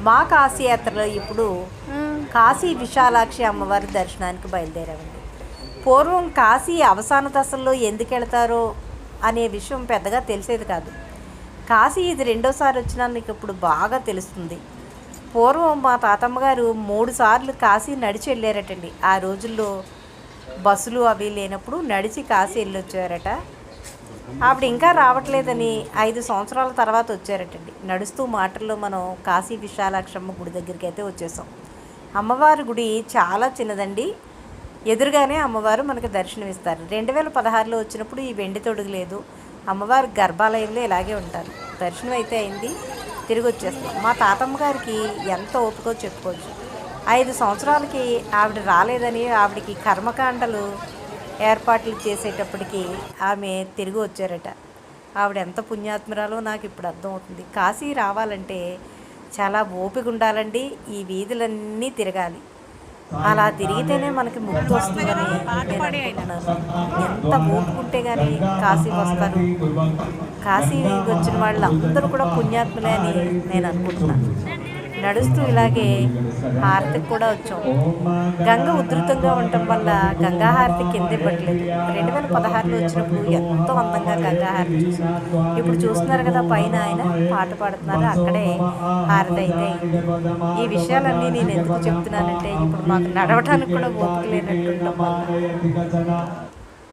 మా కాశీ యాత్రలో ఇప్పుడు కాశీ విశాలాక్షి అమ్మవారి దర్శనానికి బయలుదేరామండి. పూర్వం కాశీ అవసాన దశల్లో ఎందుకు వెళ్తారో అనే విషయం పెద్దగా తెలిసేది కాదు. కాశీ ఇది రెండోసారి వచ్చినా మీకు ఇప్పుడు బాగా తెలుస్తుంది. పూర్వం మా తాతమ్మ గారు 3 సార్లు కాశీ నడిచి వెళ్ళారటండి. ఆ రోజుల్లో బస్సులు అవి లేనప్పుడు నడిచి కాశీ వెళ్ళొచ్చారట. ఆవిడ ఇంకా రావట్లేదని 5 సంవత్సరాల తర్వాత వచ్చారటండి. నడుస్తూ మాటల్లో మనం కాశీ విశాలాక్షమ్మ గుడి దగ్గరికి అయితే వచ్చేసాం. అమ్మవారి గుడి చాలా చిన్నదండి. ఎదురుగానే అమ్మవారు మనకు దర్శనం ఇస్తారు. 2016లో వచ్చినప్పుడు ఈ వెండి తొడుగు లేదు. అమ్మవారి గర్భాలయంలో ఇలాగే ఉంటారు. దర్శనం అయితే అయింది, తిరిగి వచ్చేస్తాం. మా తాతమ్మ గారికి ఎంత ఓపికో చెప్పుకోవచ్చు. 5 సంవత్సరాలకి ఆవిడ రాలేదని ఆవిడకి కర్మకాండలు ఏర్పాట్లు చేసేటప్పటికి ఆమె తిరిగి వచ్చారట. ఆవిడ ఎంత పుణ్యాత్మురాలో నాకు ఇప్పుడు అర్థమవుతుంది. కాశీ రావాలంటే చాలా ఓపిక ఉండాలండి. ఈ వీధులన్నీ తిరగాలి. అలా తిరిగితేనే మనకి ముక్తి వస్తుందని నేను అనుకుంటున్నాను. ఎంత ఓపిక ఉంటే కానీ కాశీ వస్తారు. కాశీ వచ్చిన వాళ్ళందరూ కూడా పుణ్యాత్ములే అని నేను అనుకుంటున్నాను. నడుస్తూ ఇలాగే హారతికి కూడా వచ్చాం. గంగ ఉధృతంగా ఉండటం వల్ల గంగా హారతి కింద ఇవ్వట్లేదు. 2016లో వచ్చినప్పుడు ఎంతో అందంగా గంగా హారతి చూసాం. ఇప్పుడు చూస్తున్నారు కదా, పైన ఆయన పాట పాడుతున్నారు, అక్కడే హారతి అయితే. ఈ విషయాలన్నీ నేను ఎందుకు చెప్తున్నానంటే ఇప్పుడు మాకు నడవడానికి కూడా ఓపిక లేనట్టు ఉండటం వల్ల